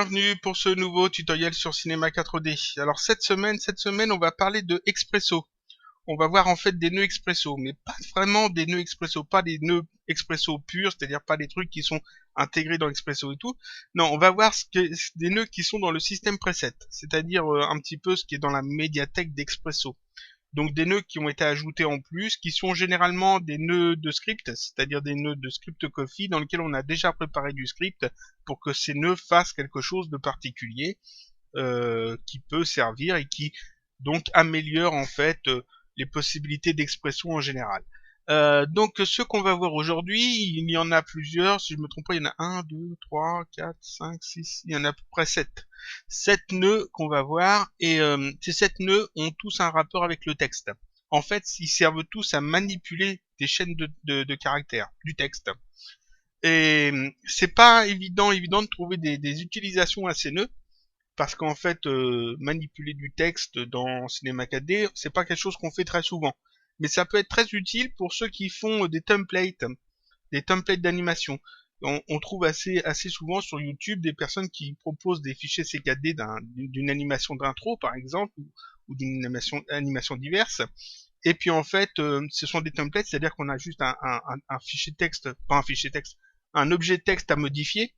bienvenue pour ce nouveau tutoriel sur Cinema 4D. Alors cette semaine, on va parler de Expresso. On va voir en fait des nœuds Expresso, mais pas vraiment des nœuds Expresso, pas des nœuds Expresso purs, c'est-à-dire pas des trucs qui sont intégrés dans Expresso et tout. Non, on va voir des nœuds qui sont dans le système preset, c'est-à-dire un petit peu ce qui est dans la médiathèque d'Expresso. Donc des nœuds qui ont été ajoutés en plus, qui sont généralement des nœuds de script, c'est-à-dire des nœuds de script coffee dans lesquels on a déjà préparé du script pour que ces nœuds fassent quelque chose de particulier qui peut servir et qui donc améliore en fait les possibilités d'expression en général. Donc ceux qu'on va voir aujourd'hui, il y en a plusieurs, si je me trompe pas, il y en a 1, 2, 3, 4, 5, 6, il y en a à peu près 7. 7 nœuds qu'on va voir, et ces 7 nœuds ont tous un rapport avec le texte. En fait, ils servent tous à manipuler des chaînes de caractères, du texte. Et c'est pas évident de trouver des utilisations à ces nœuds, parce qu'en fait, manipuler du texte dans Cinema 4D, c'est pas quelque chose qu'on fait très souvent. Mais ça peut être très utile pour ceux qui font des templates d'animation. On trouve assez souvent sur YouTube des personnes qui proposent des fichiers C4D d'une animation d'intro, par exemple, ou d'une animation diverse. Et puis en fait, ce sont des templates, c'est-à-dire qu'on a juste un fichier texte, pas un fichier texte, un objet texte à modifier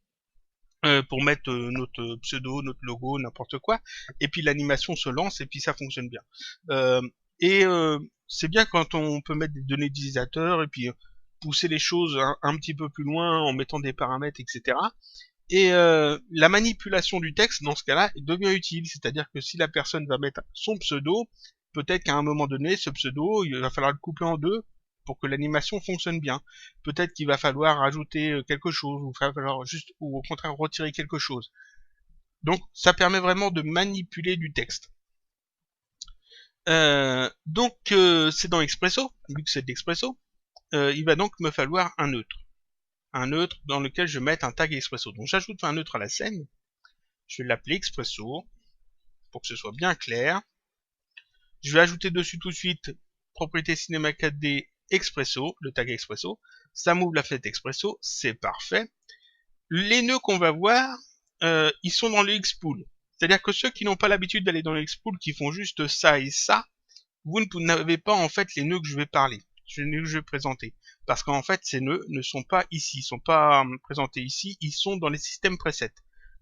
pour mettre notre pseudo, notre logo, n'importe quoi. Et puis l'animation se lance et puis ça fonctionne bien. C'est bien quand on peut mettre des données d'utilisateurs et puis pousser les choses un petit peu plus loin en mettant des paramètres, etc. Et la manipulation du texte, dans ce cas-là, devient utile. C'est-à-dire que si la personne va mettre son pseudo, peut-être qu'à un moment donné, ce pseudo, il va falloir le couper en deux pour que l'animation fonctionne bien. Peut-être qu'il va falloir ajouter quelque chose, ou il va falloir juste, ou au contraire retirer quelque chose. Donc, ça permet vraiment de manipuler du texte. C'est dans Expresso, vu que c'est de l'Expresso, il va donc me falloir un neutre. Un neutre dans lequel je vais mettre un tag Expresso. Donc j'ajoute un neutre à la scène, je vais l'appeler Expresso, pour que ce soit bien clair. Je vais ajouter dessus tout de suite propriété Cinema 4D Expresso, le tag Expresso. Ça m'ouvre la fenêtre Expresso, c'est parfait. Les nœuds qu'on va voir, ils sont dans le Xpool. C'est-à-dire que ceux qui n'ont pas l'habitude d'aller dans le Xpool, qui font juste ça et ça, vous n'avez pas en fait les nœuds que je vais parler, les nœuds que je vais présenter. Parce qu'en fait, ces nœuds ne sont pas ici, ils sont pas présentés ici, ils sont dans les systèmes presets.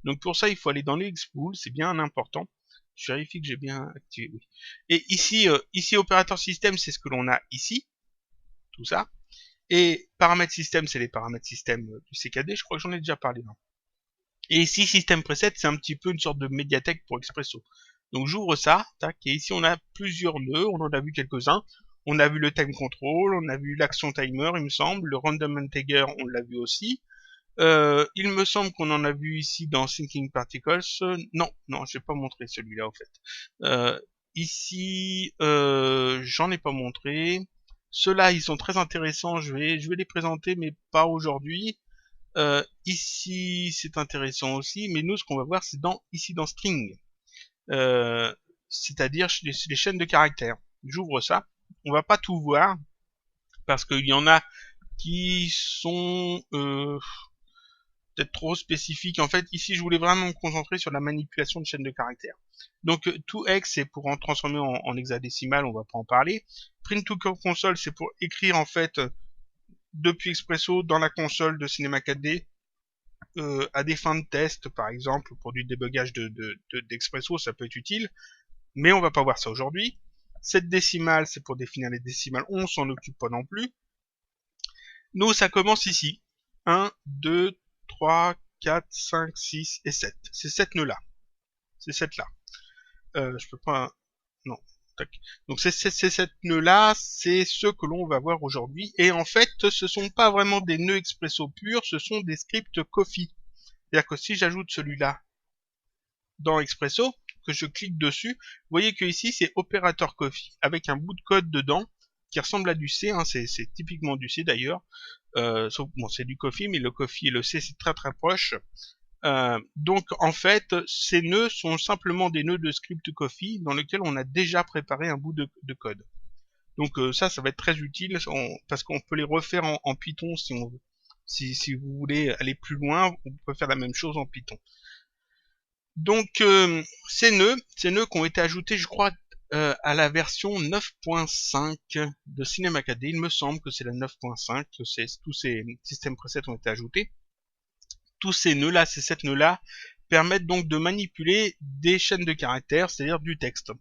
Donc pour ça, il faut aller dans le Xpool, c'est bien important. Je vérifie que j'ai bien activé, oui. Et ici, opérateur système, c'est ce que l'on a ici, tout ça. Et paramètres système, c'est les paramètres système du CKD, je crois que j'en ai déjà parlé. Non. Et ici, système preset, c'est un petit peu une sorte de médiathèque pour Expresso. Donc j'ouvre ça, tac, et ici on a plusieurs nœuds, on en a vu quelques-uns. On a vu le time control, on a vu l'action timer, il me semble, le random integer, on l'a vu aussi. Il me semble qu'on en a vu ici dans Thinking Particles. Non, j'ai pas montré celui-là en fait. Ici, j'en ai pas montré. Ceux-là, ils sont très intéressants, je vais les présenter, mais pas aujourd'hui. Ici, c'est intéressant aussi, mais nous, ce qu'on va voir, c'est ici dans String. C'est-à-dire les chaînes de caractères. J'ouvre ça. On va pas tout voir, parce qu'il y en a qui sont peut-être trop spécifiques. En fait, ici, je voulais vraiment me concentrer sur la manipulation de chaînes de caractères. Donc, toX, c'est pour en transformer en hexadécimal, on va pas en parler. Print to console, c'est pour écrire, en fait, depuis Expresso dans la console de Cinema 4D, à des fins de test, par exemple, pour du débugage d'Expresso, ça peut être utile. Mais on va pas voir ça aujourd'hui. Cette décimale, c'est pour définir les décimales, on s'en occupe pas non plus. Nous, ça commence ici. 1, 2, 3, 4, 5, 6 et 7. C'est 7 nœuds là. C'est 7 là. Je peux pas... Non. Tac. Donc ces 7 nœuds là, c'est ceux que l'on va voir aujourd'hui. Et en fait, ce sont pas vraiment des nœuds Expresso purs, ce sont des scripts coffee. C'est-à-dire que si j'ajoute celui-là dans Expresso, que je clique dessus, vous voyez que ici c'est opérateur coffee, avec un bout de code dedans, qui ressemble à du C, hein, c'est typiquement du C d'ailleurs. Bon, c'est du coffee, mais le coffee et le C c'est très très proche. Donc en fait, ces nœuds sont simplement des nœuds de script coffee dans lesquels on a déjà préparé un bout de code. Donc ça va être très utile parce qu'on peut les refaire en Python si on veut. Si vous voulez aller plus loin, on peut faire la même chose en Python. Donc ces nœuds qui ont été ajoutés, je crois, à la version 9.5 de CinemaKD. Il me semble que c'est la 9.5 que tous ces systèmes presets ont été ajoutés. Tous ces nœuds-là, ces 7 nœuds-là, permettent donc de manipuler des chaînes de caractères, c'est-à-dire du texte.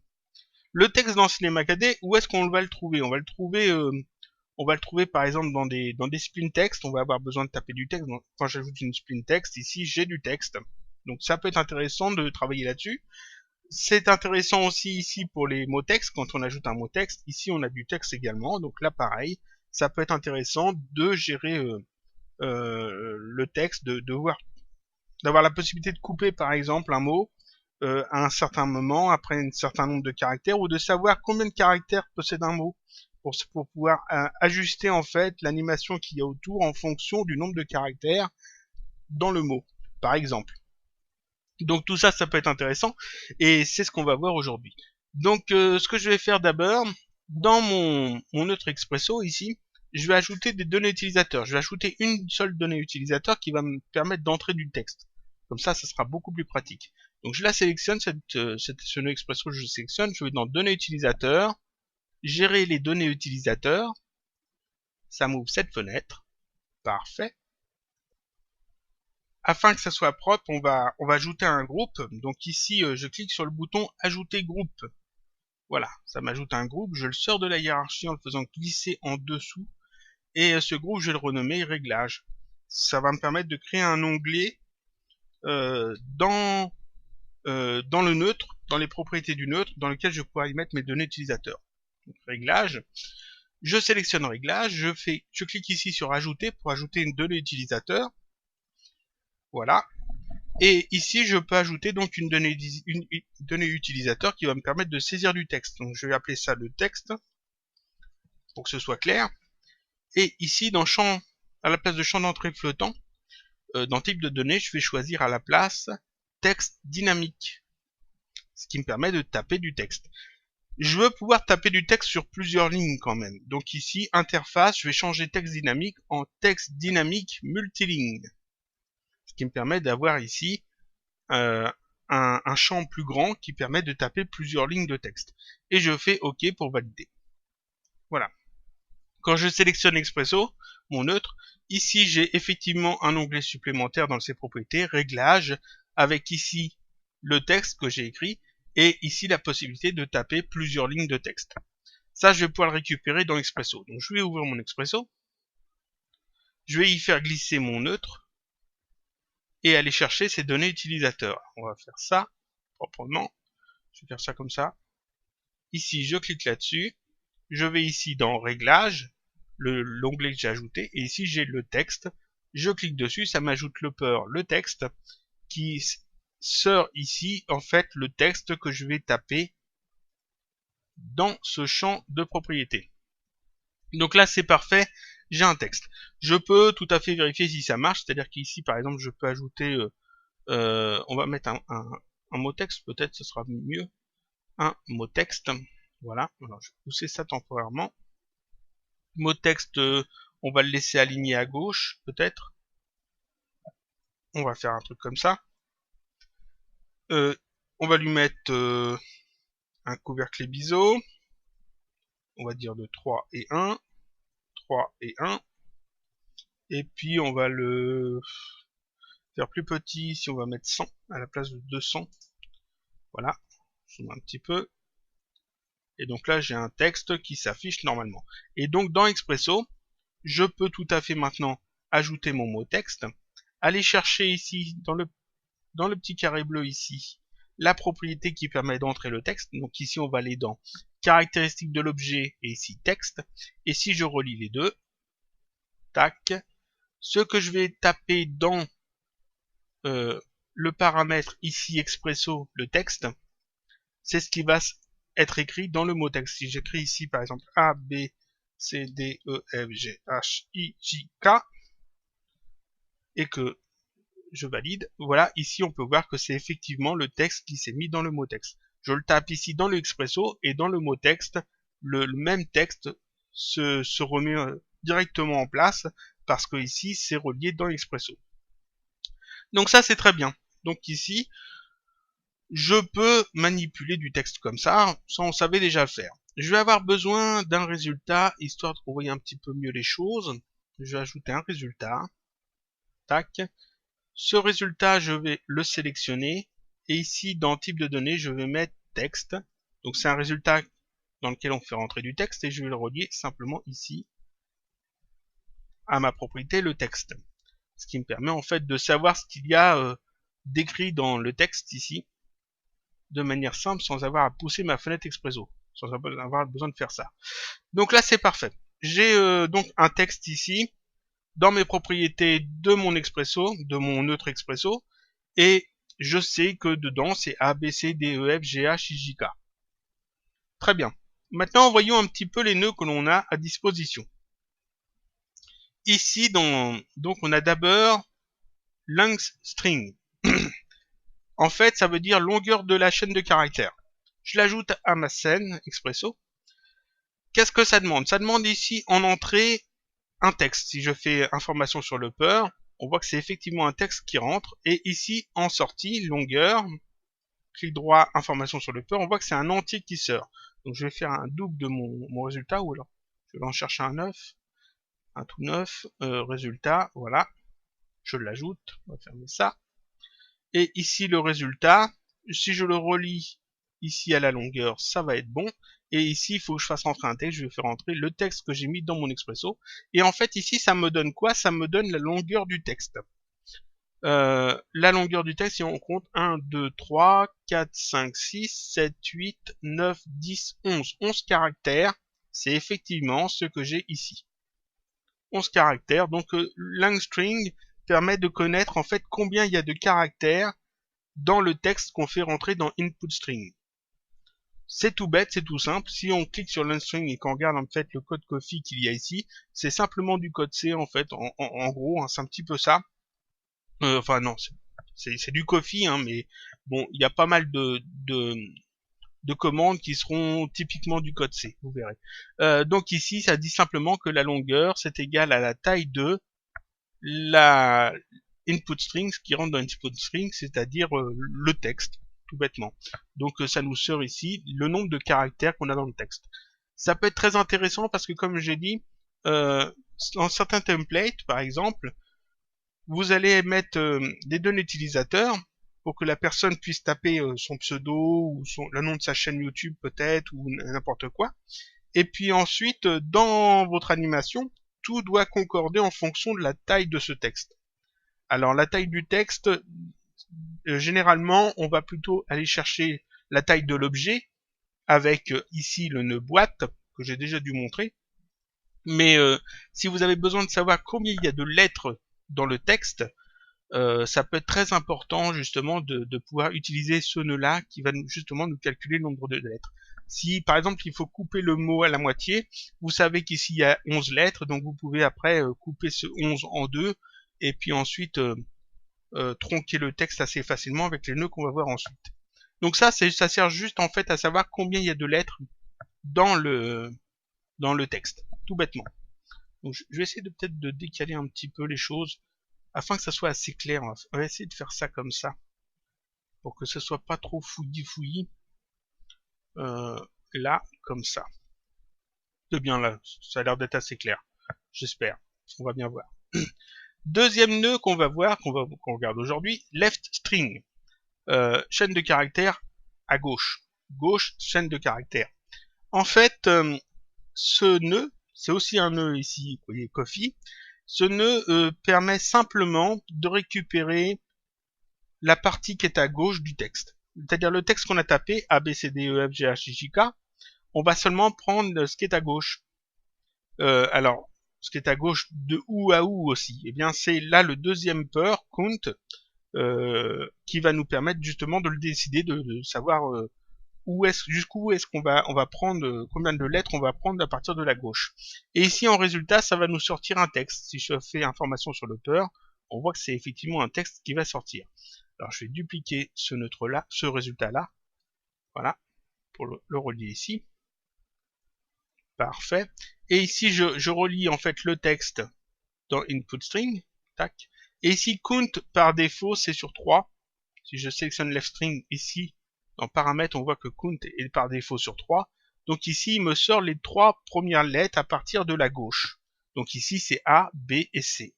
Le texte dans CinemaKD, où est-ce qu'on va le trouver? On va le trouver par exemple dans des spline text. On va avoir besoin de taper du texte. Donc, quand j'ajoute une spline text, ici j'ai du texte. Donc ça peut être intéressant de travailler là-dessus. C'est intéressant aussi ici pour les mots texte. Quand on ajoute un mot texte, ici on a du texte également. Donc là pareil, ça peut être intéressant de gérer le texte, d'avoir la possibilité de couper par exemple un mot à un certain moment, après un certain nombre de caractères, ou de savoir combien de caractères possède un mot, pour pouvoir ajuster en fait l'animation qu'il y a autour en fonction du nombre de caractères dans le mot, par exemple. Donc tout ça, ça peut être intéressant, et c'est ce qu'on va voir aujourd'hui. Donc ce que je vais faire d'abord, dans mon autre Expresso ici, je vais ajouter des données utilisateurs. Je vais ajouter une seule donnée utilisateur qui va me permettre d'entrer du texte. Comme ça sera beaucoup plus pratique. Donc je la sélectionne, ce nœud Expresso, je sélectionne, je vais dans données utilisateurs, gérer les données utilisateurs, ça m'ouvre cette fenêtre, parfait. Afin que ça soit propre, on va ajouter un groupe. Donc ici, je clique sur le bouton ajouter groupe. Voilà, ça m'ajoute un groupe, je le sors de la hiérarchie en le faisant glisser en dessous. Et ce groupe, je vais le renommer réglages. Ça va me permettre de créer un onglet dans le neutre, dans les propriétés du neutre, dans lequel je pourrai y mettre mes données utilisateurs. Donc, réglage. Je sélectionne réglage, je clique ici sur ajouter pour ajouter une donnée utilisateur. Voilà. Et ici, je peux ajouter donc une donnée utilisateur qui va me permettre de saisir du texte. Donc, je vais appeler ça le texte pour que ce soit clair. Et ici, dans champ, à la place de champ d'entrée flottant, dans type de données, je vais choisir à la place texte dynamique, ce qui me permet de taper du texte. Je veux pouvoir taper du texte sur plusieurs lignes quand même. Donc ici, interface, je vais changer texte dynamique en texte dynamique multiligne, ce qui me permet d'avoir ici un champ plus grand qui permet de taper plusieurs lignes de texte. Et je fais OK pour valider. Voilà. Quand je sélectionne Expresso, mon neutre, ici j'ai effectivement un onglet supplémentaire dans ses propriétés, réglages, avec ici le texte que j'ai écrit, et ici la possibilité de taper plusieurs lignes de texte. Ça, je vais pouvoir le récupérer dans Expresso. Donc je vais ouvrir mon Expresso, je vais y faire glisser mon neutre, et aller chercher ces données utilisateurs. On va faire ça proprement. Je vais faire ça comme ça. Ici, je clique là-dessus. Je vais ici dans Réglages, l'onglet que j'ai ajouté, et ici j'ai le texte. Je clique dessus, ça m'ajoute le texte, qui sort ici, en fait, le texte que je vais taper dans ce champ de propriété. Donc là, c'est parfait, j'ai un texte. Je peux tout à fait vérifier si ça marche, c'est-à-dire qu'ici, par exemple, je peux ajouter, on va mettre un mot texte, peut-être ce sera mieux. Un mot texte, voilà, alors je vais pousser ça temporairement. Mot texte, on va le laisser aligné à gauche, peut-être. On va faire un truc comme ça. On va lui mettre un couvercle biseau. On va dire de 3 et 1. 3 et 1. Et puis on va le faire plus petit si on va mettre 100 à la place de 200. Voilà, je zoome un petit peu. Et donc là, j'ai un texte qui s'affiche normalement. Et donc dans Expresso, je peux tout à fait maintenant ajouter mon mot texte, aller chercher ici, dans le petit carré bleu ici, la propriété qui permet d'entrer le texte. Donc ici, on va aller dans caractéristiques de l'objet et ici texte. Et si je relie les deux, tac, ce que je vais taper dans le paramètre ici Expresso, le texte, c'est ce qui va être écrit dans le mot texte. Si j'écris ici par exemple A, B, C, D, E, F, G, H, I, J, K, et que je valide, voilà, ici on peut voir que c'est effectivement le texte qui s'est mis dans le mot texte. Je le tape ici dans le Expresso, et dans le mot texte, le même texte se remet directement en place, parce que ici c'est relié dans Expresso. Donc ça c'est très bien. Donc ici, je peux manipuler du texte comme ça on savait déjà le faire. Je vais avoir besoin d'un résultat, histoire de voyez un petit peu mieux les choses. Je vais ajouter un résultat. Tac. Ce résultat, je vais le sélectionner. Et ici, dans type de données, je vais mettre texte. Donc c'est un résultat dans lequel on fait rentrer du texte et je vais le relier simplement ici à ma propriété, le texte. Ce qui me permet en fait de savoir ce qu'il y a décrit dans le texte ici, de manière simple, sans avoir à pousser ma fenêtre Expresso, sans avoir besoin de faire ça. Donc là, c'est parfait. J'ai donc un texte ici, dans mes propriétés de mon Expresso, de mon neutre Expresso, et je sais que dedans, c'est A, B, C, D, E, F, G, H, I, J, K. Très bien. Maintenant, voyons un petit peu les nœuds que l'on a à disposition. Ici, donc on a d'abord length string. En fait, ça veut dire longueur de la chaîne de caractères. Je l'ajoute à ma scène Expresso. Qu'est-ce que ça demande? Ça demande ici en entrée un texte. Si je fais information sur le peur, on voit que c'est effectivement un texte qui rentre. Et ici, en sortie, longueur, clic droit, information sur le peur, on voit que c'est un entier qui sort. Donc je vais faire un double de mon résultat, ou alors je vais en chercher un neuf, un tout neuf, résultat, voilà. Je l'ajoute, on va fermer ça. Et ici le résultat, si je le relie ici à la longueur, ça va être bon. Et ici, il faut que je fasse rentrer un texte, je vais faire rentrer le texte que j'ai mis dans mon Expresso. Et en fait, ici, ça me donne quoi? Ça me donne la longueur du texte. La longueur du texte, si on compte 1, 2, 3, 4, 5, 6, 7, 8, 9, 10, 11. 11 caractères, c'est effectivement ce que j'ai ici. 11 caractères, donc langstring permet de connaître en fait combien il y a de caractères dans le texte qu'on fait rentrer dans input-string. C'est tout bête, c'est tout simple. Si on clique sur langstring et qu'on regarde en fait le code Coffee qu'il y a ici, c'est simplement du code C en fait, en gros, hein, c'est un petit peu ça. Enfin non, c'est du Coffee, hein, mais bon, il y a pas mal de commandes qui seront typiquement du code C, vous verrez. Donc ici, ça dit simplement que la longueur, c'est égal à la taille de la input string, ce qui rentre dans input string, c'est-à-dire le texte, tout bêtement. Donc ça nous sort ici le nombre de caractères qu'on a dans le texte. Ça peut être très intéressant parce que comme j'ai dit, dans certains templates, par exemple, vous allez mettre des données utilisateurs pour que la personne puisse taper son pseudo ou le nom de sa chaîne YouTube peut-être ou n'importe quoi. Et puis ensuite, dans votre animation, tout doit concorder en fonction de la taille de ce texte. Alors la taille du texte, généralement, on va plutôt aller chercher la taille de l'objet avec ici le nœud boîte que j'ai déjà dû montrer. Mais si vous avez besoin de savoir combien il y a de lettres dans le texte, ça peut être très important justement de pouvoir utiliser ce nœud-là qui va justement nous calculer le nombre de lettres. Si par exemple il faut couper le mot à la moitié, vous savez qu'ici il y a 11 lettres, donc vous pouvez après couper ce 11 en deux et puis ensuite tronquer le texte assez facilement avec les nœuds qu'on va voir ensuite. Donc ça sert juste en fait à savoir combien il y a de lettres dans le texte, tout bêtement. Donc je vais essayer de peut-être de décaler un petit peu les choses afin que ça soit assez clair. On va essayer de faire ça comme ça pour que ce soit pas trop fouillis. Là, comme ça. C'est bien là, ça a l'air d'être assez clair. J'espère. On va bien voir. Deuxième nœud qu'on va voir, qu'on regarde aujourd'hui, left string. Chaîne de caractères à gauche. Gauche, chaîne de caractères. En fait, ce nœud, c'est aussi un nœud ici, vous voyez, Coffee. Ce nœud permet simplement de récupérer la partie qui est à gauche du texte. C'est-à-dire le texte qu'on a tapé, A, B, C, D, E, F, G, H, I, J, K, on va seulement prendre ce qui est à gauche. Alors, ce qui est à gauche de où à où aussi, eh bien c'est là le deuxième peur, count, qui va nous permettre justement de le décider, de savoir jusqu'où est-ce qu'on va prendre, combien de lettres on va prendre à partir de la gauche. Et ici en résultat, ça va nous sortir un texte. Si je fais information sur l'auteur, on voit que c'est effectivement un texte qui va sortir. Alors je vais dupliquer ce neutre-là, ce résultat-là, voilà, pour le relier ici. Parfait. Et ici, je relie en fait le texte dans input string, tac. Et ici, count par défaut, c'est sur 3. Si je sélectionne left string ici, dans paramètres, on voit que count est par défaut sur 3. Donc ici, il me sort les 3 premières lettres à partir de la gauche. Donc ici, c'est A, B et C.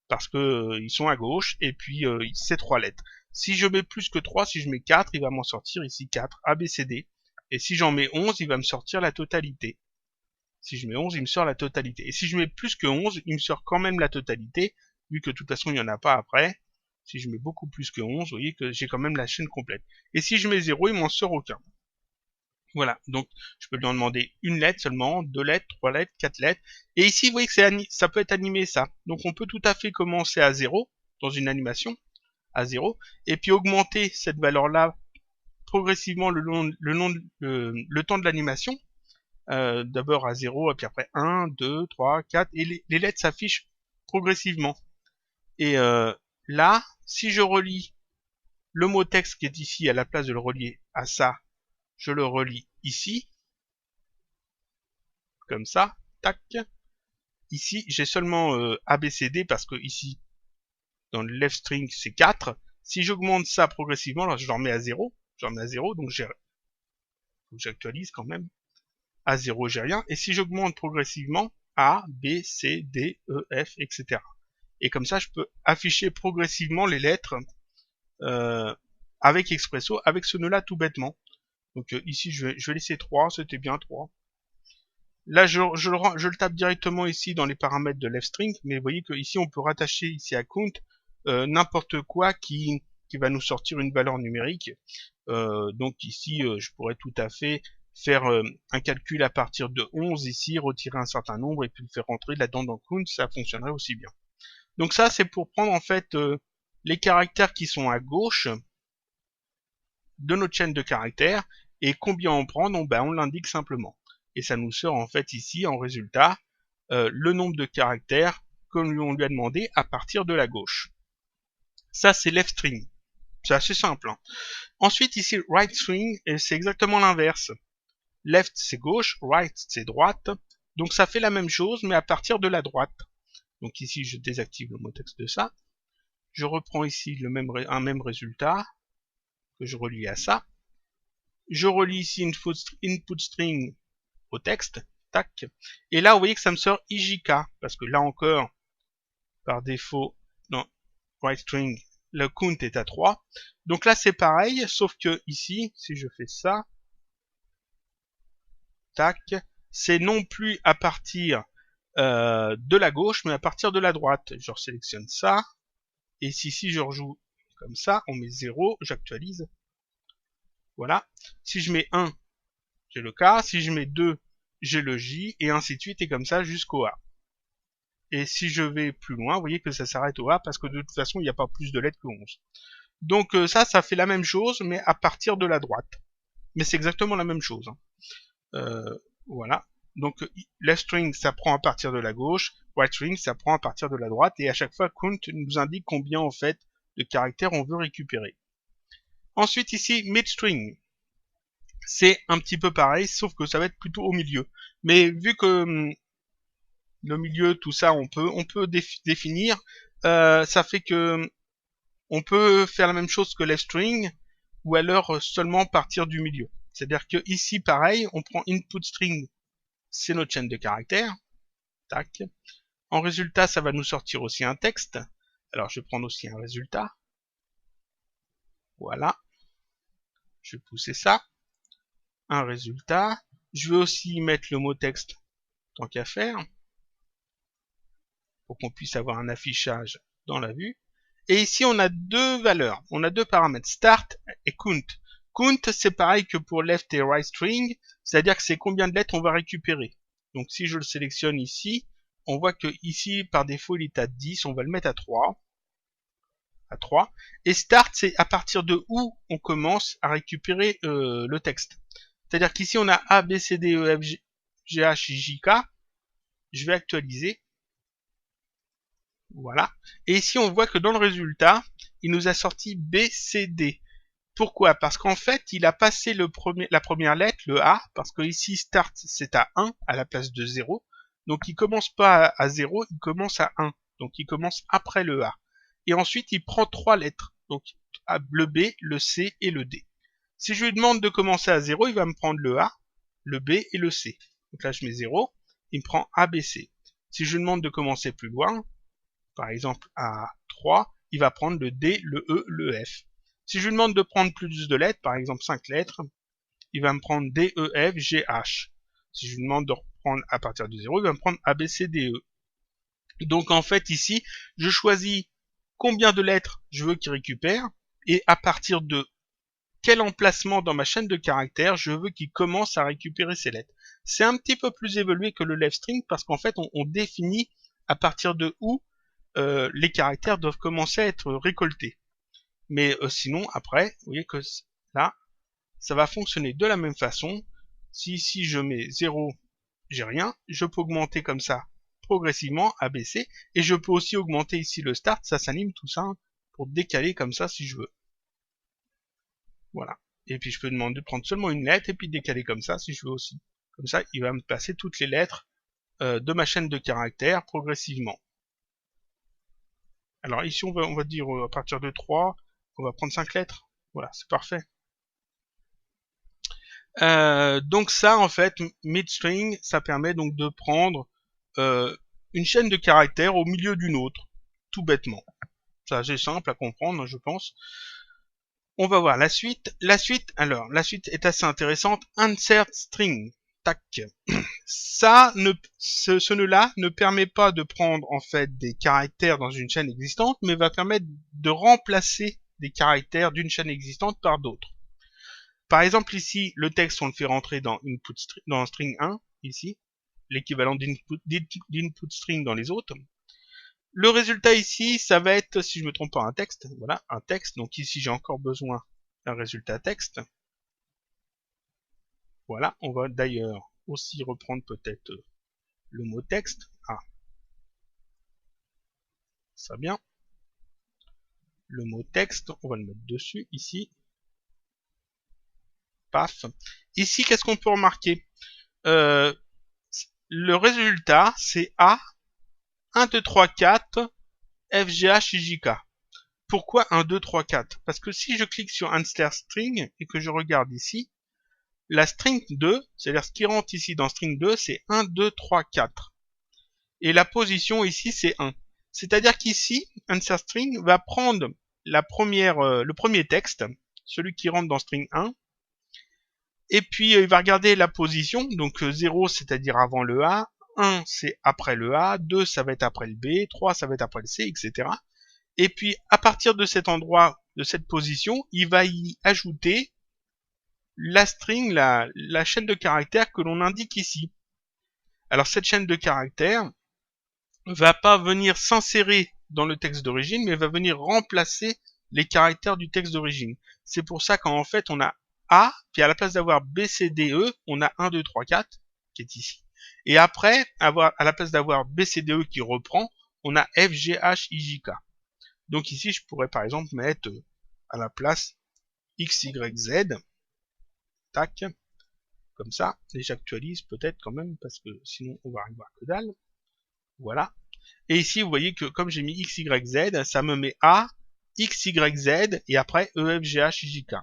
Parce que ils sont à gauche, et puis c'est 3 lettres. Si je mets plus que 3, si je mets 4, il va m'en sortir ici 4, A, B, C, D. Et si j'en mets 11, il va me sortir la totalité. Si je mets 11, il me sort la totalité. Et si je mets plus que 11, il me sort quand même la totalité, vu que de toute façon, il n'y en a pas après. Si je mets beaucoup plus que 11, vous voyez que j'ai quand même la chaîne complète. Et si je mets 0, il m'en sort aucun. Voilà, donc je peux lui en demander une lettre seulement, 2 lettres, 3 lettres, 4 lettres. Et ici, vous voyez que ça peut être animé, ça. Donc on peut tout à fait commencer à 0, dans une animation, à 0, et puis augmenter cette valeur-là progressivement le temps de l'animation. D'abord à 0, et puis après 1, 2, 3, 4, et les lettres s'affichent progressivement. Et là, si je relie le mot texte qui est ici, à la place de le relier à ça, je le relie ici, comme ça, tac. Ici, j'ai seulement ABCD, parce que ici, dans le left string, c'est 4. Si j'augmente ça progressivement, alors je le remets à 0, donc j'actualise quand même. À 0, j'ai rien. Et si j'augmente progressivement, A, B, C, D, E, F, etc. Et comme ça, je peux afficher progressivement les lettres avec Expresso, avec ce nœud-là tout bêtement. Donc ici, je vais laisser 3, c'était bien 3. Là, je le tape directement ici dans les paramètres de leftString, mais vous voyez que ici, on peut rattacher ici à count n'importe quoi qui va nous sortir une valeur numérique. Donc ici, je pourrais tout à fait faire un calcul à partir de 11 ici, retirer un certain nombre et puis le faire rentrer là-dedans dans count, ça fonctionnerait aussi bien. Donc ça, c'est pour prendre en fait les caractères qui sont à gauche de notre chaîne de caractères, et combien on prend, donc on l'indique simplement. Et ça nous sort en fait ici en résultat le nombre de caractères que on lui a demandé à partir de la gauche. Ça, c'est left string. C'est assez simple. Hein. Ensuite, ici, right string, c'est exactement l'inverse. Left, c'est gauche, right, c'est droite. Donc ça fait la même chose, mais à partir de la droite. Donc ici, je désactive le mot texte de ça. Je reprends ici un même résultat que je relie à ça. Je relie ici input string au texte. Tac. Et là, vous voyez que ça me sort IJK, parce que là encore, par défaut, dans right string, le count est à 3. Donc là, c'est pareil, sauf que ici, si je fais ça, tac, c'est non plus à partir de la gauche, mais à partir de la droite. Je sélectionne ça, et si je rejoue comme ça, on met 0, j'actualise. Voilà. Si je mets 1, j'ai le K. Si je mets 2, j'ai le J, et ainsi de suite, et comme ça jusqu'au A. Et si je vais plus loin, vous voyez que ça s'arrête au A, parce que de toute façon, il n'y a pas plus de lettres que 11. Donc ça fait la même chose, mais à partir de la droite. Mais c'est exactement la même chose. Hein. Voilà. Donc left string, ça prend à partir de la gauche, right string, ça prend à partir de la droite, et à chaque fois, count nous indique combien, en fait, de caractères on veut récupérer. Ensuite, ici, mid string. C'est un petit peu pareil, sauf que ça va être plutôt au milieu. Mais vu que le milieu, tout ça, on peut définir, ça fait que on peut faire la même chose que left string, ou alors seulement partir du milieu. C'est-à-dire que ici, pareil, on prend input string, c'est notre chaîne de caractères. Tac. En résultat, ça va nous sortir aussi un texte. Alors, je vais prendre aussi un résultat. Voilà. Je vais pousser ça. Un résultat. Je vais aussi mettre le mot texte, tant qu'à faire, pour qu'on puisse avoir un affichage dans la vue. Et ici, on a deux valeurs. On a deux paramètres, start et count. Count, c'est pareil que pour left et right string, c'est-à-dire que c'est combien de lettres on va récupérer. Donc si je le sélectionne ici, on voit que ici, par défaut, il est à 10, on va le mettre à 3. À 3. Et start, c'est à partir de où on commence à récupérer le texte. C'est-à-dire qu'ici, on a A, B, C, D, E, F, G, H, J, K. Je vais actualiser. Voilà. Et ici, on voit que dans le résultat, il nous a sorti B, C, D. Pourquoi? Parce qu'en fait, il a passé la première lettre, le A, parce que ici, start, c'est à 1 à la place de 0. Donc, il commence pas à 0, il commence à 1. Donc, il commence après le A. Et ensuite, il prend 3 lettres. Donc, le B, le C et le D. Si je lui demande de commencer à 0, il va me prendre le A, le B et le C. Donc là, je mets 0, il me prend A, B, C. Si je lui demande de commencer plus loin, par exemple à 3, il va prendre le D, le E, le F. Si je lui demande de prendre plus de lettres, par exemple 5 lettres, il va me prendre D, E, F, G, H. Si je lui demande de reprendre à partir de 0, il va me prendre A, B, C, D, E. Donc en fait ici, je choisis combien de lettres je veux qu'il récupère et à partir de quel emplacement dans ma chaîne de caractères je veux qu'il commence à récupérer ces lettres. C'est un petit peu plus évolué que le left string parce qu'en fait on définit à partir de où les caractères doivent commencer à être récoltés. Mais sinon après, vous voyez que là, ça va fonctionner de la même façon. Si ici je mets 0, j'ai rien, je peux augmenter comme ça progressivement, abaisser, et je peux aussi augmenter ici le start, ça s'anime tout ça, pour décaler comme ça si je veux. Voilà. Et puis je peux demander de prendre seulement une lettre, et puis décaler comme ça si je veux aussi. Comme ça, il va me passer toutes les lettres de ma chaîne de caractères progressivement. Alors ici, on va dire à partir de 3, on va prendre 5 lettres. Voilà, c'est parfait. Donc ça, en fait, midstring, ça permet donc de prendre une chaîne de caractères au milieu d'une autre, tout bêtement. C'est assez simple à comprendre, je pense. On va voir la suite. La suite est assez intéressante. Insert string. Tac. Ça, ce nœud-là ne permet pas de prendre en fait des caractères dans une chaîne existante, mais va permettre de remplacer des caractères d'une chaîne existante par d'autres. Par exemple ici, le texte on le fait rentrer dans string 1, ici, l'équivalent d'input string dans les autres. Le résultat ici, ça va être, si je me trompe pas, un texte. Voilà, un texte. Donc ici, j'ai encore besoin d'un résultat texte. Voilà, on va d'ailleurs aussi reprendre peut-être le mot texte. Ah, ça bien. Le mot texte, on va le mettre dessus, ici. Paf. Ici, qu'est-ce qu'on peut remarquer le résultat, c'est A, 1, 2, 3, 4, F, G, H, I, J, K. Pourquoi 1, 2, 3, 4 ? Parce que si je clique sur insert string et que je regarde ici, la string 2, c'est-à-dire ce qui rentre ici dans string 2, c'est 1, 2, 3, 4. Et la position ici, c'est 1. C'est-à-dire qu'ici, insert string va prendre le premier texte, celui qui rentre dans string 1, et puis il va regarder la position, donc 0 c'est-à-dire avant le A, 1 c'est après le A, 2 ça va être après le B, 3 ça va être après le C, etc. Et puis à partir de cet endroit, de cette position, il va y ajouter la string, la chaîne de caractères que l'on indique ici. Alors cette chaîne de caractères va pas venir s'insérer dans le texte d'origine, mais va venir remplacer les caractères du texte d'origine. C'est pour ça qu'en fait on a A, puis à la place d'avoir B, C, D, E, on a 1, 2, 3, 4, qui est ici. Et après, à la place d'avoir B, C, D, E qui reprend, on a F, G, H, I, J, K. Donc ici, je pourrais par exemple mettre à la place X, Y, Z, tac, comme ça, et j'actualise peut-être quand même, parce que sinon on va rien voir que dalle. Voilà. Et ici, vous voyez que comme j'ai mis X, Y, Z, ça me met A, X, Y, Z, et après E, F, G, H, I, J, K.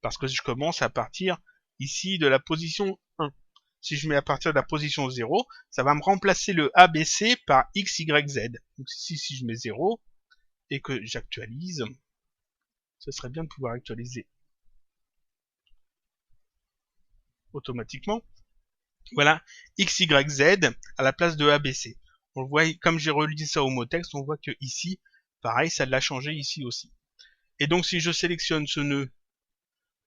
Parce que je commence à partir ici de la position 1. Si je mets à partir de la position 0, ça va me remplacer le ABC par X, Y, Z. Donc ici, si je mets 0 et que j'actualise, ce serait bien de pouvoir actualiser automatiquement. Voilà, X, Y, Z à la place de ABC. On le voit, comme j'ai relié ça au mot texte, on voit que ici, pareil, ça l'a changé ici aussi. Et donc si je sélectionne ce nœud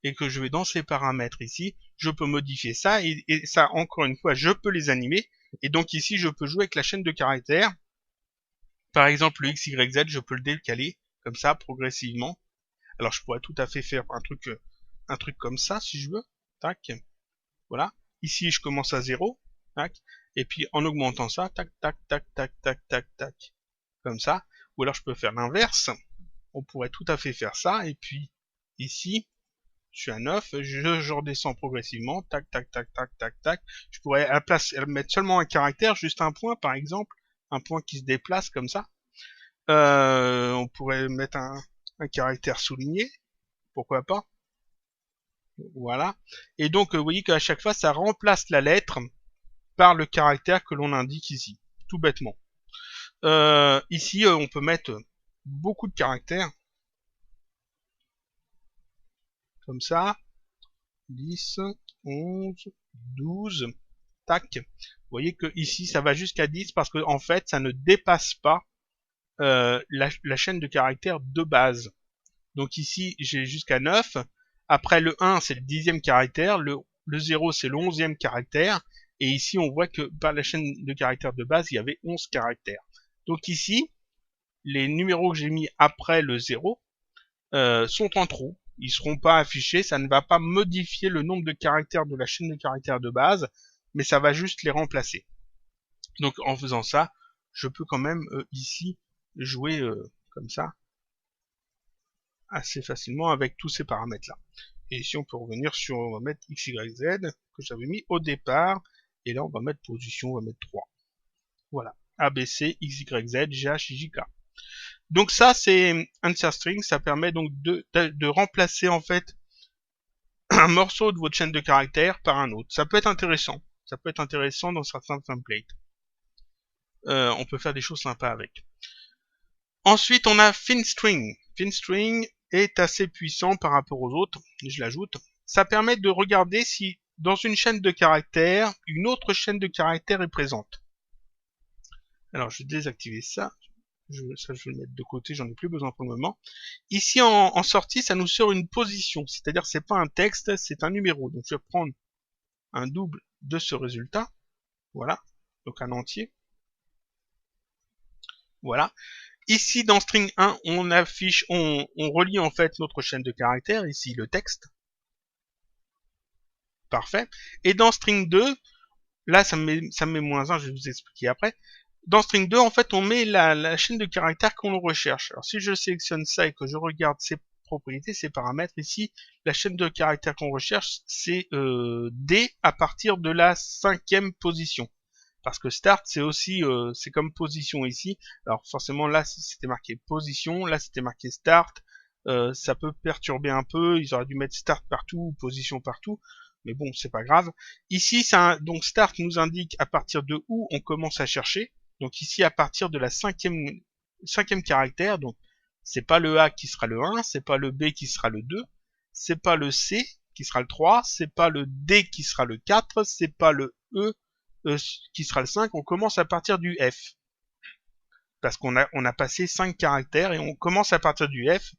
et que je vais dans ces paramètres ici, je peux modifier ça, et ça, encore une fois, je peux les animer, et donc ici, je peux jouer avec la chaîne de caractères. Par exemple, le X, Y, Z, je peux le décaler, comme ça, progressivement. Alors, je pourrais tout à fait faire un truc comme ça, si je veux. Tac. Voilà. Ici, je commence à 0. Tac. Et puis, en augmentant ça, tac, tac, tac, tac, tac, tac, tac. Comme ça. Ou alors, je peux faire l'inverse. On pourrait tout à fait faire ça, et puis, ici, je suis à 9, je redescends progressivement, tac, tac, tac, tac, tac, tac. Je pourrais à la place mettre seulement un caractère, juste un point par exemple, un point qui se déplace comme ça. On pourrait mettre un caractère souligné, pourquoi pas. Voilà. Et donc, vous voyez qu'à chaque fois, ça remplace la lettre par le caractère que l'on indique ici, tout bêtement. Ici, on peut mettre beaucoup de caractères, comme ça, 10, 11, 12, tac. Vous voyez que ici, ça va jusqu'à 10 parce que en fait, ça ne dépasse pas la chaîne de caractères de base. Donc ici, j'ai jusqu'à 9. Après, le 1, c'est le 10e caractère. Le 0, c'est le 11e caractère. Et ici, on voit que par la chaîne de caractères de base, il y avait 11 caractères. Donc ici, les numéros que j'ai mis après le 0 sont en trou. Ils ne seront pas affichés. Ça ne va pas modifier le nombre de caractères de la chaîne de caractères de base, mais ça va juste les remplacer. Donc en faisant ça, je peux quand même ici jouer comme ça assez facilement avec tous ces paramètres là. Et ici on peut revenir sur, on va mettre x, y, z que j'avais mis au départ, et là on va mettre position, on va mettre 3. Voilà, ABC, x, y, z, gh, jk. Donc ça c'est answer string, ça permet donc de remplacer en fait un morceau de votre chaîne de caractères par un autre. Ça peut être intéressant, dans certains templates. On peut faire des choses sympas avec. Ensuite, on a FinString. FinString est assez puissant par rapport aux autres. Je l'ajoute. Ça permet de regarder si, dans une chaîne de caractères, une autre chaîne de caractères est présente. Alors, je vais désactiver ça. Ça, je vais le mettre de côté, j'en ai plus besoin pour le moment. Ici, en sortie, ça nous sort une position. C'est-à-dire, c'est pas un texte, c'est un numéro. Donc, je vais prendre un double de ce résultat. Voilà. Donc, un entier. Voilà. Ici, dans string 1, on affiche, on relie en fait notre chaîne de caractères, ici le texte. Parfait. Et dans string 2, là, ça me met moins 1, je vais vous expliquer après. Dans string 2, en fait, on met la chaîne de caractères qu'on recherche. Alors, si je sélectionne ça et que je regarde ses propriétés, ses paramètres, ici, la chaîne de caractères qu'on recherche, c'est D à partir de la 5e position. Parce que start, c'est aussi, c'est comme position ici. Alors forcément, là, c'était marqué position, là, c'était marqué start. Ça peut perturber un peu. Ils auraient dû mettre start partout ou position partout. Mais bon, c'est pas grave. Ici, donc start nous indique à partir de où on commence à chercher. Donc ici, à partir de la cinquième caractère. Donc, c'est pas le A qui sera le 1, c'est pas le B qui sera le 2, c'est pas le C qui sera le 3, c'est pas le D qui sera le 4, c'est pas le E qui sera le 5, on commence à partir du F. Parce qu'on a passé 5 caractères et on commence à partir du F.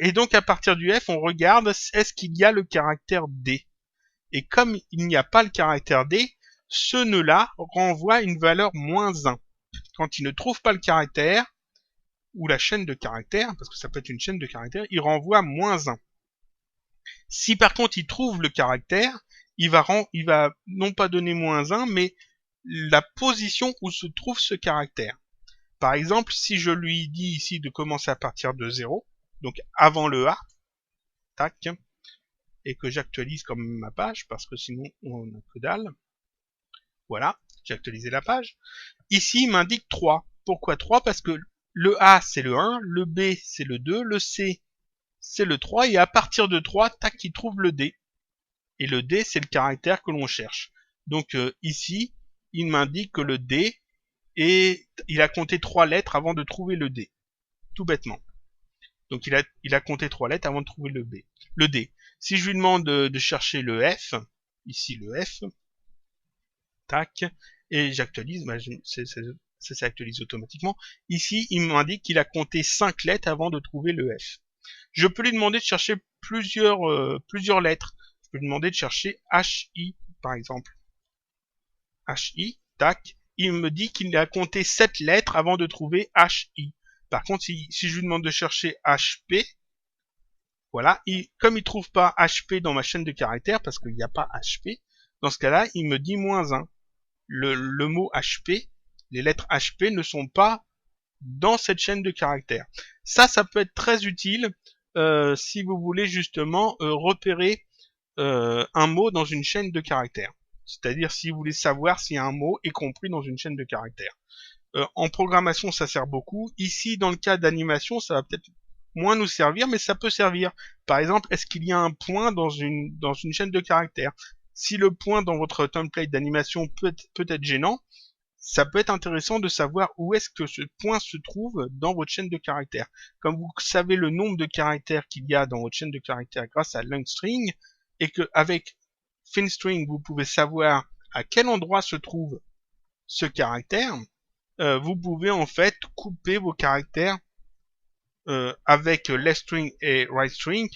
Et donc à partir du F, on regarde est-ce qu'il y a le caractère D. Et comme il n'y a pas le caractère D, ce nœud-là renvoie une valeur moins 1. Quand il ne trouve pas le caractère, ou la chaîne de caractères, parce que ça peut être une chaîne de caractères, il renvoie moins 1. Si par contre il trouve le caractère, il va non pas donner moins 1, mais la position où se trouve ce caractère. Par exemple, si je lui dis ici de commencer à partir de 0, donc avant le A, tac, et que j'actualise comme ma page, parce que sinon on n'a que dalle. Voilà, j'ai actualisé la page. Ici, il m'indique 3. Pourquoi 3? Parce que le A, c'est le 1, le B, c'est le 2, le C, c'est le 3, et à partir de 3, tac, il trouve le D. Et le D, c'est le caractère que l'on cherche. Donc ici, il m'indique que le D, et il a compté 3 lettres avant de trouver le D. Tout bêtement. Donc il a compté 3 lettres avant de trouver le D. Si je lui demande de chercher le F, ici le F, tac, et j'actualise, bah, ça s'actualise automatiquement. Ici, il m'indique qu'il a compté 5 lettres avant de trouver le F. Je peux lui demander de chercher plusieurs lettres. Je peux lui demander de chercher HI, par exemple. HI, tac. Il me dit qu'il a compté 7 lettres avant de trouver HI. Par contre, si je lui demande de chercher HP, voilà, comme il trouve pas HP dans ma chaîne de caractères, parce qu'il n'y a pas HP, dans ce cas-là, il me dit moins 1. Le mot HP, les lettres HP ne sont pas dans cette chaîne de caractères. Ça peut être très utile si vous voulez justement repérer un mot dans une chaîne de caractères. C'est-à-dire si vous voulez savoir si un mot est compris dans une chaîne de caractères. En programmation, ça sert beaucoup. Ici, dans le cas d'animation, ça va peut-être moins nous servir, mais ça peut servir. Par exemple, est-ce qu'il y a un point dans une chaîne de caractères? Si le point dans votre template d'animation peut être gênant, ça peut être intéressant de savoir où est-ce que ce point se trouve dans votre chaîne de caractères. Comme vous savez le nombre de caractères qu'il y a dans votre chaîne de caractères grâce à LongString, et qu'avec FinString, vous pouvez savoir à quel endroit se trouve ce caractère, vous pouvez en fait couper vos caractères avec leftString et rightString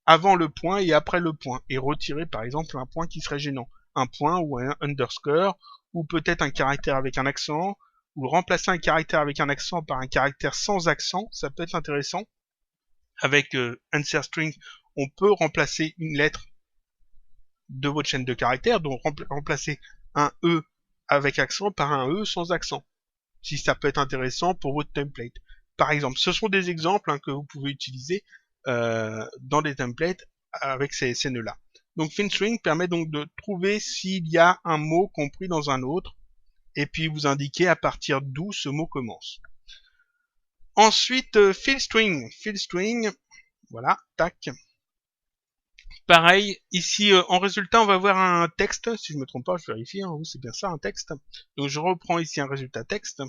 avant le point et après le point, et retirer par exemple un point qui serait gênant, un point ou un underscore, ou peut-être un caractère avec un accent, ou remplacer un caractère avec un accent par un caractère sans accent, ça peut être intéressant. Avec answer string, on peut remplacer une lettre de votre chaîne de caractères, donc remplacer un E avec accent par un E sans accent, si ça peut être intéressant pour votre template. Par exemple, ce sont des exemples que vous pouvez utiliser dans des templates avec ces nœuds-là. Donc FinString permet donc de trouver s'il y a un mot compris dans un autre, et puis vous indiquer à partir d'où ce mot commence. Ensuite, FillString. FillString, voilà, tac. Pareil, ici en résultat, on va voir un texte, si je me trompe pas, je vérifie, oui, c'est bien ça, un texte. Donc je reprends ici un résultat texte.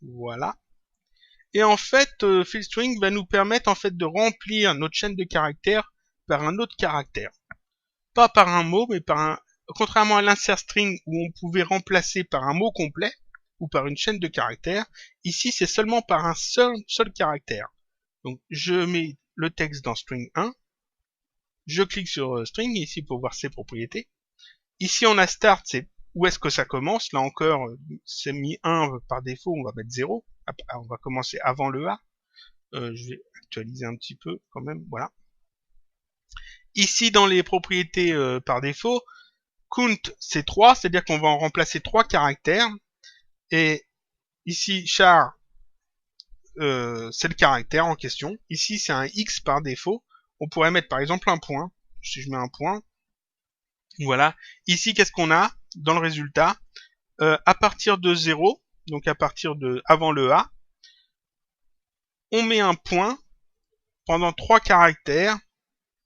Voilà. Et en fait, FillString va nous permettre en fait de remplir notre chaîne de caractères par un autre caractère. Pas par un mot, mais par un... Contrairement à l'insert string où on pouvait remplacer par un mot complet ou par une chaîne de caractères, ici c'est seulement par un seul caractère. Donc je mets le texte dans string 1, je clique sur string ici pour voir ses propriétés. Ici on a start, c'est où est-ce que ça commence. Là encore, c'est mis 1 par défaut, on va mettre 0. On va commencer avant le A. Je vais actualiser un petit peu quand même, voilà. Ici dans les propriétés par défaut, count c'est 3, c'est-à-dire qu'on va en remplacer 3 caractères. Et ici char, c'est le caractère en question. Ici c'est un X par défaut. On pourrait mettre par exemple un point. Si je mets un point, voilà. Ici qu'est-ce qu'on a dans le résultat? À partir de 0, donc à partir de avant le A, on met un point pendant 3 caractères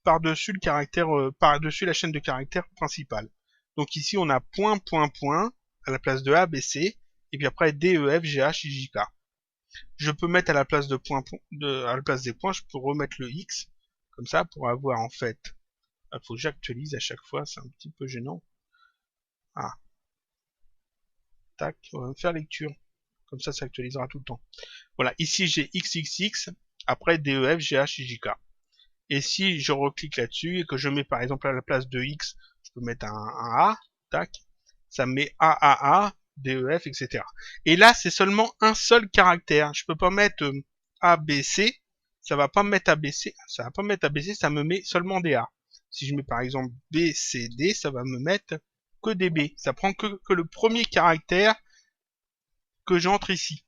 par-dessus le caractère, par-dessus la chaîne de caractères principale. Donc ici on a point, point, point à la place de A, B, C, et puis après D, E, F, G, H, I, J, K. Je peux mettre à la place de point, à la place des points, je peux remettre le X, comme ça, pour avoir en fait, il faut que j'actualise à chaque fois, c'est un petit peu gênant. Ah. Tac, on va me faire lecture. Comme ça actualisera tout le temps. Voilà, ici j'ai XXX, après DEF, GH, JK. Et si je reclique là-dessus et que je mets par exemple à la place de X, je peux mettre un A, tac, ça me met AAA, DEF, etc. Et là, c'est seulement un seul caractère. Je peux pas mettre ABC, ça va pas me mettre ABC, ça va pas me mettre ABC, ça me met seulement des A. Si je mets par exemple BCD, ça va me mettre que des B. Ça prend que le premier caractère que j'entre ici.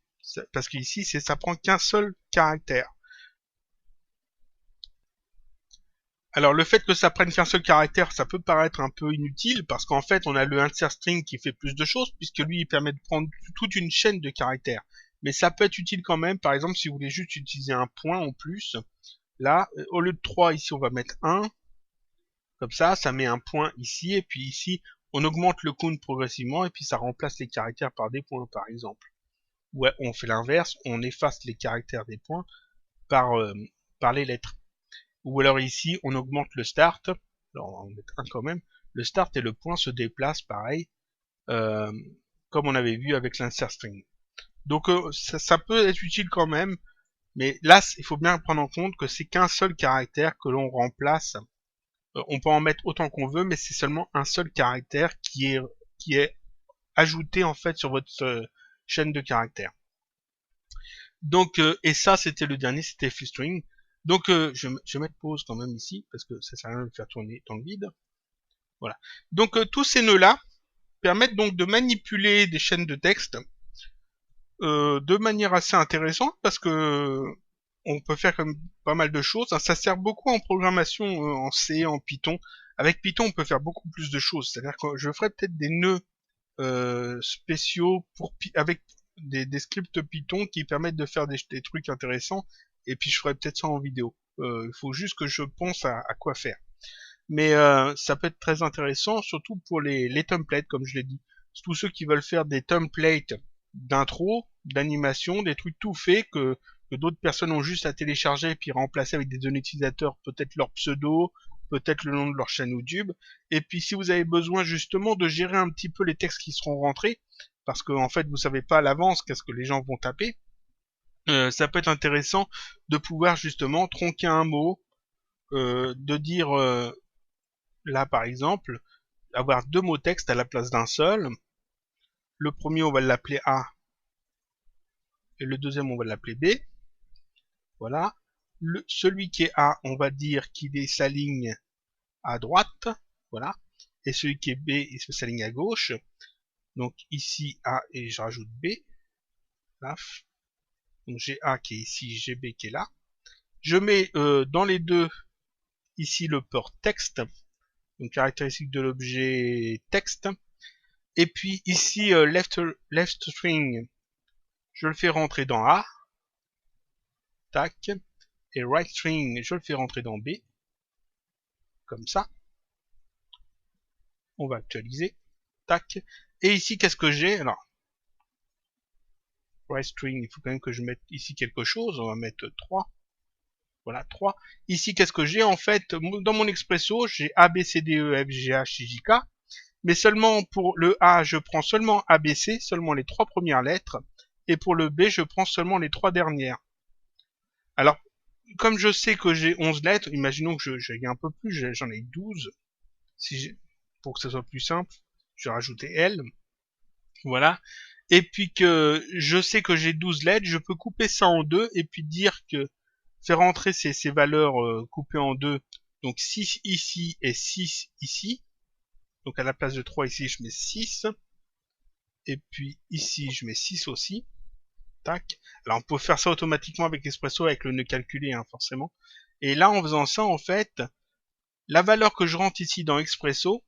Parce qu'ici, ça prend qu'un seul caractère. Alors le fait que ça prenne qu'un seul caractère, ça peut paraître un peu inutile, parce qu'en fait on a le insert string qui fait plus de choses, puisque lui il permet de prendre toute une chaîne de caractères. Mais ça peut être utile quand même, par exemple si vous voulez juste utiliser un point en plus, là, au lieu de 3, ici on va mettre 1, comme ça met un point ici, et puis ici on augmente le count progressivement, et puis ça remplace les caractères par des points par exemple. Ouais, on fait l'inverse, on efface les caractères des points par les lettres. Ou alors ici, on augmente le start. Alors on va en mettre un quand même. Le start et le point se déplacent pareil, comme on avait vu avec l'insert string. Donc ça peut être utile quand même, mais là, il faut bien prendre en compte que c'est qu'un seul caractère que l'on remplace. On peut en mettre autant qu'on veut, mais c'est seulement un seul caractère qui est ajouté en fait sur votre chaîne de caractères. Donc, et ça, c'était le dernier, c'était FillString. Donc, je vais mettre pause quand même ici, parce que ça sert à rien de le faire tourner dans le vide. Voilà. Donc, tous ces nœuds-là permettent donc de manipuler des chaînes de texte de manière assez intéressante, parce que on peut faire comme pas mal de choses. Ça sert beaucoup en programmation en C, en Python. Avec Python, on peut faire beaucoup plus de choses. C'est-à-dire que je ferai peut-être des nœuds spéciaux avec des scripts Python qui permettent de faire des trucs intéressants. Et puis je ferai peut-être ça en vidéo. Il faut juste que je pense à quoi faire. Mais ça peut être très intéressant, surtout pour les templates, comme je l'ai dit. Tous ceux qui veulent faire des templates d'intro, d'animation, des trucs tout faits que d'autres personnes ont juste à télécharger et puis remplacer avec des données utilisateurs, peut-être leur pseudo, peut-être le nom de leur chaîne YouTube. Et puis si vous avez besoin justement de gérer un petit peu les textes qui seront rentrés, parce que en fait vous savez pas à l'avance qu'est-ce que les gens vont taper, ça peut être intéressant de pouvoir justement tronquer un mot, de dire là par exemple, avoir deux mots texte à la place d'un seul. Le premier on va l'appeler A et le deuxième on va l'appeler B. Voilà. Celui qui est A, on va dire qu'il est sa ligne à droite. Voilà. Et celui qui est B, il se sa ligne à gauche. Donc ici A et je rajoute B. Paf. Donc j'ai A qui est ici, j'ai B qui est là. Je mets dans les deux ici le port texte. Donc caractéristique de l'objet texte. Et puis ici left string, je le fais rentrer dans A. Tac. Et right string, je le fais rentrer dans B. Comme ça. On va actualiser. Tac. Et ici, qu'est-ce que j'ai? Alors, right string, il faut quand même que je mette ici quelque chose. On va mettre 3. Voilà, 3. Ici, qu'est-ce que j'ai? En fait, dans mon expresso, j'ai A, B, C, D, E, F, G, H, J, K. Mais seulement pour le A, je prends seulement A, B, C, seulement les 3 premières lettres. Et pour le B, je prends seulement les 3 dernières. Alors, comme je sais que j'ai 11 lettres, imaginons que j'ai un peu plus, j'en ai 12. Pour que ce soit plus simple, je vais rajouter L. Voilà. Et puis que je sais que j'ai 12 lettres, je peux couper ça en deux et puis dire que faire entrer ces valeurs coupées en deux. Donc 6 ici et 6 ici. Donc à la place de 3 ici, je mets 6. Et puis ici, je mets 6 aussi. Tac. Alors on peut faire ça automatiquement avec Espresso, avec le nœud calculé, hein, forcément. Et là, en faisant ça, en fait, la valeur que je rentre ici dans Expresso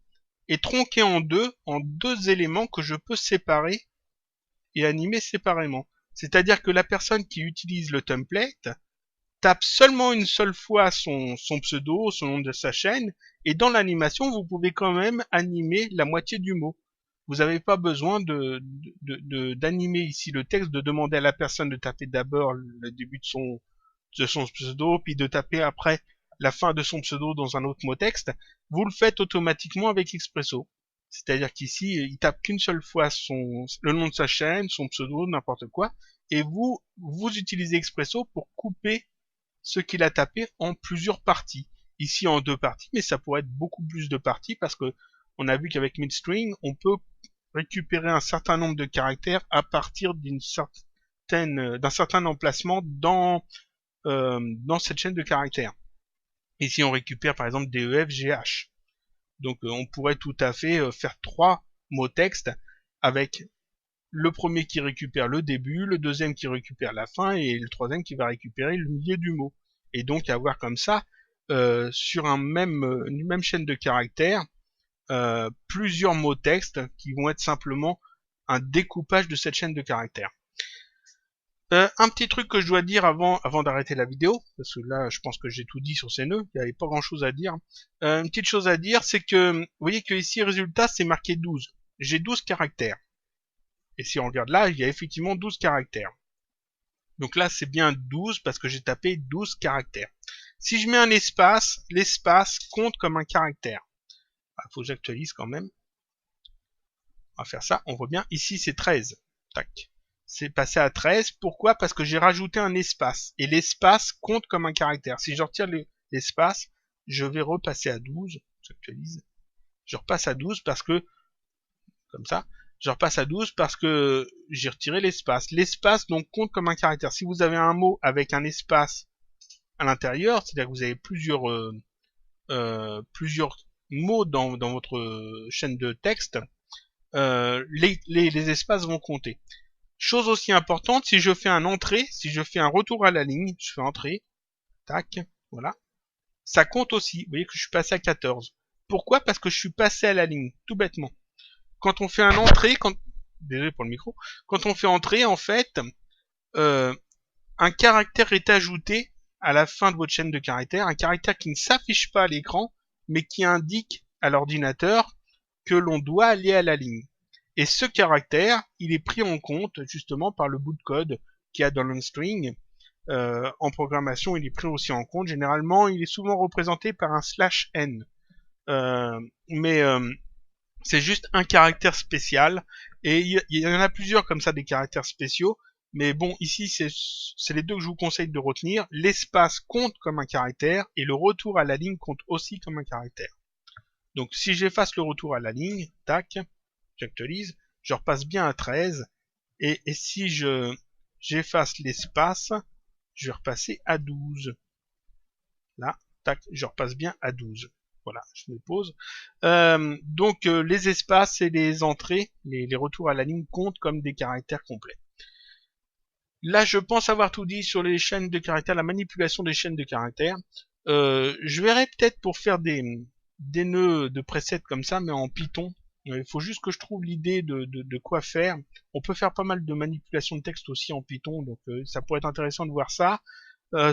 est tronquée en deux éléments que je peux séparer et animer séparément. C'est-à-dire que la personne qui utilise le template tape seulement une seule fois son pseudo, son nom de sa chaîne, et dans l'animation, vous pouvez quand même animer la moitié du mot. Vous n'avez pas besoin d'animer ici le texte, de demander à la personne de taper d'abord le début de son pseudo, puis de taper après la fin de son pseudo dans un autre mot texte. Vous le faites automatiquement avec Expresso. C'est-à-dire qu'ici, il tape qu'une seule fois le nom de sa chaîne, son pseudo, n'importe quoi, et vous utilisez Expresso pour couper ce qu'il a tapé en plusieurs parties. Ici en 2 parties, mais ça pourrait être beaucoup plus de parties parce que on a vu qu'avec midstring, on peut récupérer un certain nombre de caractères à partir d'un certain emplacement dans cette chaîne de caractères. Ici, on récupère par exemple D, E, F, G, H. Donc, on pourrait tout à fait faire 3 mots texte avec le premier qui récupère le début, le deuxième qui récupère la fin et le troisième qui va récupérer le milieu du mot. Et donc avoir comme ça, sur une même chaîne de caractères, plusieurs mots texte qui vont être simplement un découpage de cette chaîne de caractères. Un petit truc que je dois dire avant d'arrêter la vidéo, parce que là je pense que j'ai tout dit sur ces nœuds, il n'y avait pas grand chose à dire. Une petite chose à dire, c'est que vous voyez que ici résultat c'est marqué 12. J'ai 12 caractères. Et si on regarde là, il y a effectivement 12 caractères. Donc là, c'est bien 12 parce que j'ai tapé 12 caractères. Si je mets un espace, l'espace compte comme un caractère. Il faut que j'actualise quand même. On va faire ça, on voit bien. Ici, c'est 13. Tac. C'est passé à 13. Pourquoi? Parce que j'ai rajouté un espace. Et l'espace compte comme un caractère. Si je retire l'espace, je vais repasser à 12. J'actualise. Je repasse à 12 parce que, comme ça, je repasse à 12 parce que j'ai retiré l'espace. L'espace donc compte comme un caractère. Si vous avez un mot avec un espace à l'intérieur, c'est-à-dire que vous avez plusieurs mots dans votre chaîne de texte, les espaces vont compter. Chose aussi importante, si je fais un entrée, si je fais un retour à la ligne, je fais entrée, tac, voilà, ça compte aussi. Vous voyez que je suis passé à 14. Pourquoi? Parce que je suis passé à la ligne, tout bêtement. Quand on fait un entrée, désolé pour le micro, quand on fait entrer, en fait, un caractère est ajouté à la fin de votre chaîne de caractères, un caractère qui ne s'affiche pas à l'écran, mais qui indique à l'ordinateur que l'on doit aller à la ligne. Et ce caractère, il est pris en compte justement par le bout de code qu'il y a dans l'unstring. En programmation, il est pris aussi en compte. Généralement, il est souvent représenté par un /n. Mais c'est juste un caractère spécial. Et il y en a plusieurs comme ça, des caractères spéciaux. Mais bon, ici, c'est les deux que je vous conseille de retenir. L'espace compte comme un caractère et le retour à la ligne compte aussi comme un caractère. Donc si j'efface le retour à la ligne, tac, j'actualise, je repasse bien à 13. Et si j'efface l'espace, je vais repasser à 12. Là, tac, je repasse bien à 12. Voilà, je me pose. Donc les espaces et les entrées, les retours à la ligne comptent comme des caractères complets. Là, je pense avoir tout dit sur les chaînes de caractères, la manipulation des chaînes de caractères. Je verrai peut-être pour faire des nœuds de presets comme ça, mais en Python. Il faut juste que je trouve l'idée de quoi faire. On peut faire pas mal de manipulation de texte aussi en Python, donc ça pourrait être intéressant de voir ça.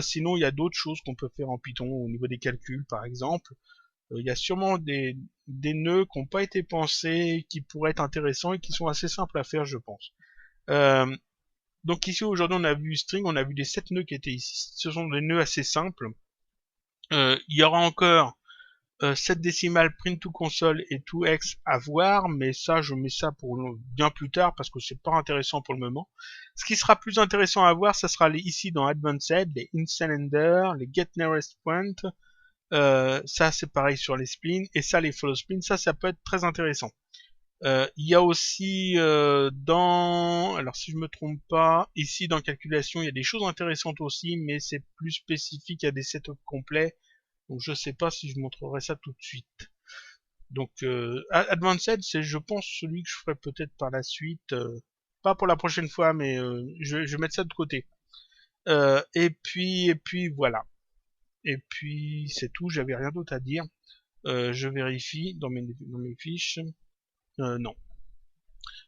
Sinon, il y a d'autres choses qu'on peut faire en Python, au niveau des calculs par exemple. Il y a sûrement des nœuds qui n'ont pas été pensés, qui pourraient être intéressants et qui sont assez simples à faire, je pense. Donc ici aujourd'hui on a vu string, on a vu les 7 nœuds qui étaient ici. Ce sont des nœuds assez simples. Il y aura encore 7 décimales print to console et to x à voir, mais ça je mets ça pour bien plus tard parce que c'est pas intéressant pour le moment. Ce qui sera plus intéressant à voir, ça sera ici dans Advanced, les InSender, les Get Nearest Point. Ça c'est pareil sur les splines, et ça les follow splines, ça peut être très intéressant. Il y a aussi alors si je me trompe pas, ici dans calculation, il y a des choses intéressantes aussi, mais c'est plus spécifique à des setups complets. Donc je sais pas si je montrerai ça tout de suite. Donc Advanced, c'est je pense celui que je ferai peut-être par la suite, pas pour la prochaine fois, mais je vais mettre ça de côté. Et puis voilà. Et puis c'est tout, j'avais rien d'autre à dire. Je vérifie dans mes fiches. Non.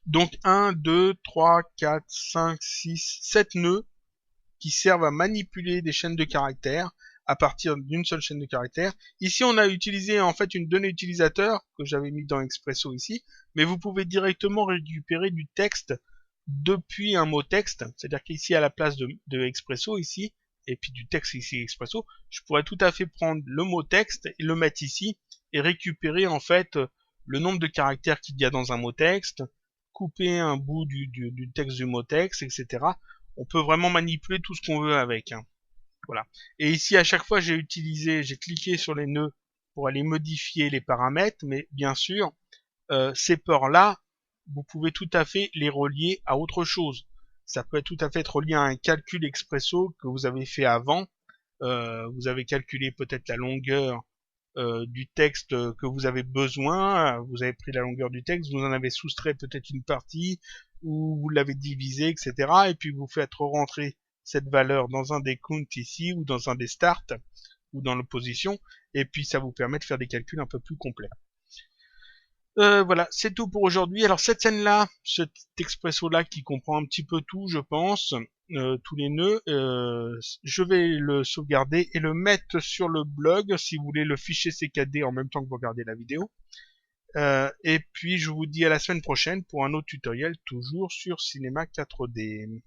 Donc 1, 2, 3, 4, 5, 6, 7 nœuds qui servent à manipuler des chaînes de caractères à partir d'une seule chaîne de caractères. Ici, on a utilisé en fait une donnée utilisateur que j'avais mis dans Expresso ici, mais vous pouvez directement récupérer du texte depuis un mot texte, c'est-à-dire qu'ici à la place de Expresso ici, et puis du texte ici Expresso, je pourrais tout à fait prendre le mot texte et le mettre ici et récupérer en fait le nombre de caractères qu'il y a dans un mot texte, couper un bout du texte du mot texte, etc. On peut vraiment manipuler tout ce qu'on veut avec. Hein. Voilà. Et ici, à chaque fois, j'ai cliqué sur les nœuds pour aller modifier les paramètres, mais bien sûr, ces ports-là, vous pouvez tout à fait les relier à autre chose. Ça peut tout à fait être relié à un calcul expresso que vous avez fait avant. Vous avez calculé peut-être la longueur du texte que vous avez besoin, vous avez pris la longueur du texte, vous en avez soustrait peut-être une partie, ou vous l'avez divisé, etc. Et puis vous faites rentrer cette valeur dans un des counts ici, ou dans un des start, ou dans l'opposition, et puis ça vous permet de faire des calculs un peu plus complets. Voilà, c'est tout pour aujourd'hui. Alors cette scène-là, cet expresso-là qui comprend un petit peu tout, je pense, tous les nœuds, je vais le sauvegarder et le mettre sur le blog si vous voulez le fichier CKD en même temps que vous regardez la vidéo. Et puis je vous dis à la semaine prochaine pour un autre tutoriel toujours sur Cinema 4D.